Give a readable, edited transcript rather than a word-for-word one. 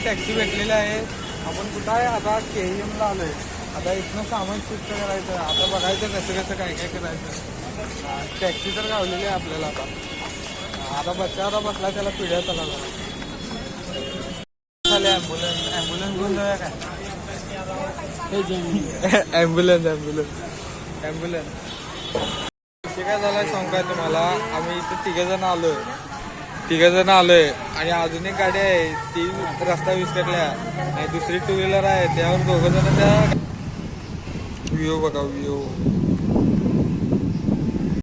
Taxi भेटलेली आहे. आपण कुठं आहे आता KEM ला आलोय. आता इथनं सामान शिफ्ट करायचं. आता बघायचं कसं काय काय करायचं. टॅक्सी तर गावलेली आहे आपल्याला आता बच्चा बसला त्याला पिढ्या चला झाले. ॲम्ब्युलन्स घेऊन जाऊया काय? ॲम्ब्युलन्स काय झालाय सांग काय तुम्हाला. आम्ही इथे तिघजण आलोय आणि अजून एक गाडी आहे ती रस्ता विस्कटल्या आणि दुसरी 2 व्हीलर आहे त्यावर 2 जण. त्या व्ह्यू बघा व्ह्यू